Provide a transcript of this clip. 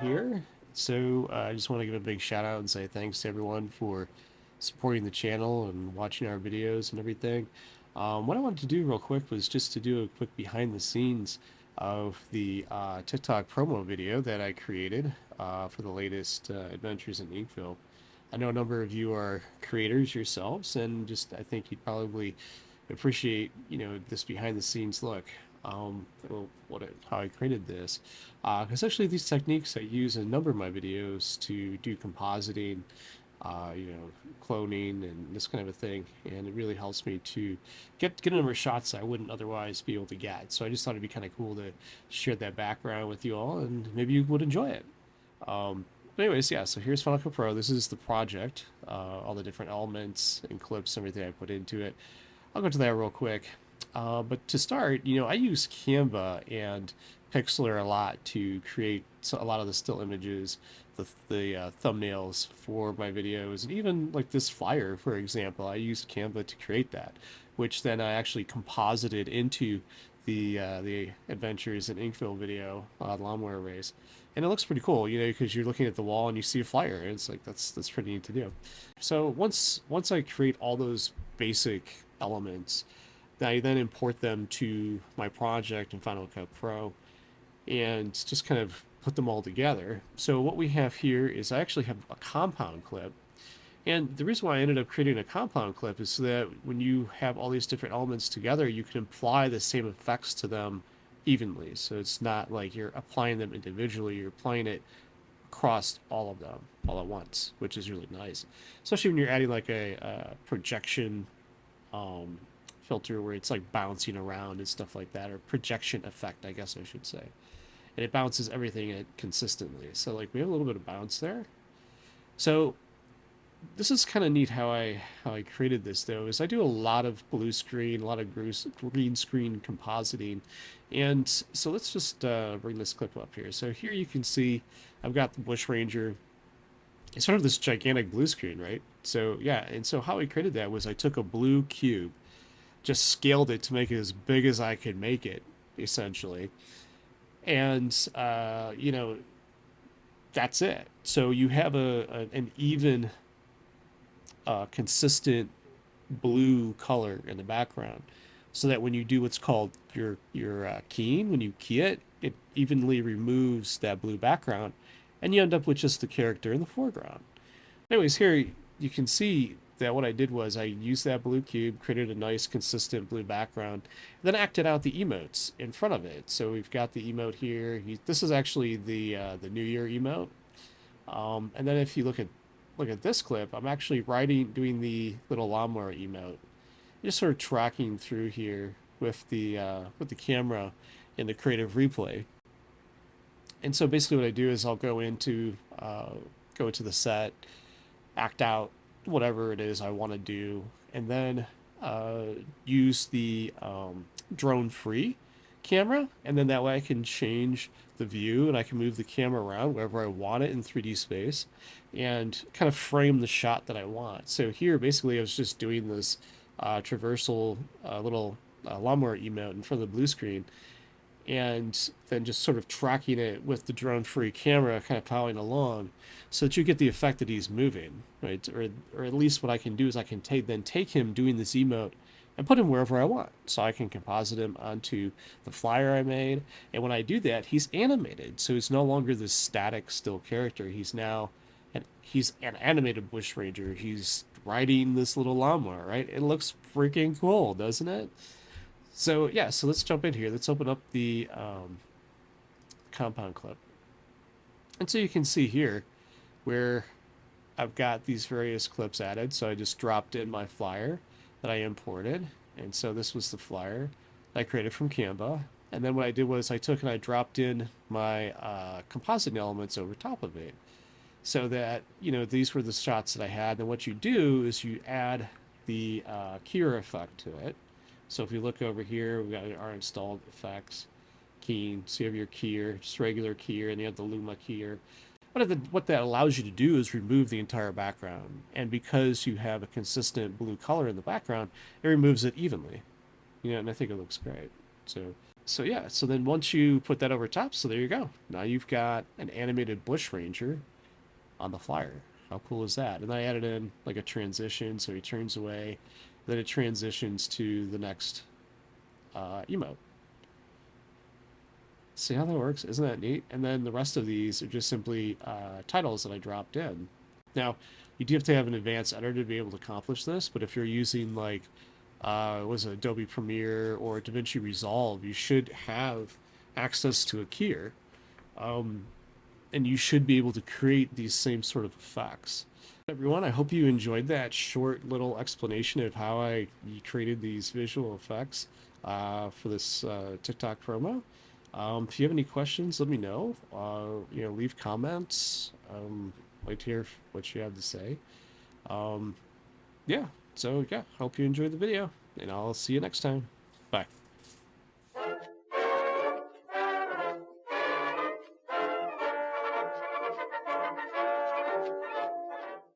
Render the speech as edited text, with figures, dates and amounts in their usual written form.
here. So I just want to give a big shout out and say thanks to everyone for supporting the channel and watching our videos and everything. What I wanted to do real quick was just to do a quick behind the scenes of the TikTok promo video that I created for the latest adventures in Inkville. I know a number of you are creators yourselves, and just I think you'd probably appreciate this behind the scenes look. How I created this, because actually these techniques I use in a number of my videos to do compositing, cloning and this kind of a thing, and it really helps me to get a number of shots I wouldn't otherwise be able to get. So I just thought it'd be kind of cool to share that background with you all, and maybe you would enjoy it. But anyways, yeah, so here's Final Cut Pro. This is the project, all the different elements and clips, everything I put into it. I'll go to that real quick. But to start, I use Canva and Pixlr a lot to create a lot of the still images, the thumbnails for my videos, and even like this flyer, for example. I used Canva to create that, which then I actually composited into the Adventures in Inkville video, lawnmower race, and it looks pretty cool, because you're looking at the wall and you see a flyer. And it's like that's pretty neat to do. So once I create all those basic elements, I then import them to my project in Final Cut Pro and just kind of put them all together. So what we have here is I actually have a compound clip. And the reason why I ended up creating a compound clip is so that when you have all these different elements together, you can apply the same effects to them evenly. So it's not like you're applying them individually, you're applying it across all of them all at once, which is really nice. Especially when you're adding like a projection filter where it's like bouncing around and stuff like that, or projection effect, I guess I should say. And it bounces everything consistently. So like we have a little bit of bounce there. So this is kind of neat how I created this, though, is I do a lot of blue screen, a lot of green screen compositing. And so let's just bring this clip up here. So here you can see I've got the bush ranger. It's sort of this gigantic blue screen, right? So yeah, and so how I created that was I took a blue cube, just scaled it to make it as big as I could make it, essentially. And that's it. So you have an even, consistent blue color in the background, so that when you do what's called your keying, when you key it, it evenly removes that blue background, and you end up with just the character in the foreground. Anyways, here you can see that what I did was I used that blue cube, created a nice consistent blue background, then acted out the emotes in front of it. So we've got the emote here. This is actually the New Year emote. And then if you look at this clip, I'm actually doing the little lawnmower emote, just sort of tracking through here with the camera in the creative replay. And so basically what I do is I'll go into the set, act out whatever it is I want to do, and then use the drone free camera, and then that way I can change the view and I can move the camera around wherever I want it in 3D space and kind of frame the shot that I want. So here basically I was just doing this traversal little lawnmower emote in front of the blue screen, and then just sort of tracking it with the drone free camera, kind of following along, so that you get the effect that he's moving, right? Or at least what I can do is I can take him doing this emote and put him wherever I want. So I can composite him onto the flyer I made, and when I do that, he's animated. So he's no longer this static still character. He's an animated bush ranger. He's riding this little lawnmower, right? It looks freaking cool, doesn't it? So yeah, so let's jump in here. Let's open up the compound clip. And so you can see here where I've got these various clips added. So I just dropped in my flyer that I imported. And so this was the flyer that I created from Canva. And then what I did was I took and I dropped in my compositing elements over top of it, so that, these were the shots that I had. And what you do is you add the keyer effect to it. So if you look over here, we've got our installed effects, keying. So you have your keyer, just regular keyer, and you have the Luma keyer. What that allows you to do is remove the entire background. And because you have a consistent blue color in the background, it removes it evenly. And I think it looks great. So So yeah, so then once you put that over top, so there you go. Now you've got an animated bush ranger on the flyer. How cool is that? And I added in like a transition, so he turns away, then it transitions to the next emote. See how that works? Isn't that neat? And then the rest of these are just simply titles that I dropped in. Now, you do have to have an advanced editor to be able to accomplish this, but if you're using like was it Adobe Premiere or DaVinci Resolve, you should have access to a keyer, um, and you should be able to create these same sort of effects. Everyone, I hope you enjoyed that short little explanation of how I created these visual effects for this TikTok promo. If you have any questions, let me know. Leave comments. Wait to hear what you have to say. Um, yeah, so yeah, hope you enjoyed the video, and I'll see you next time. Bye.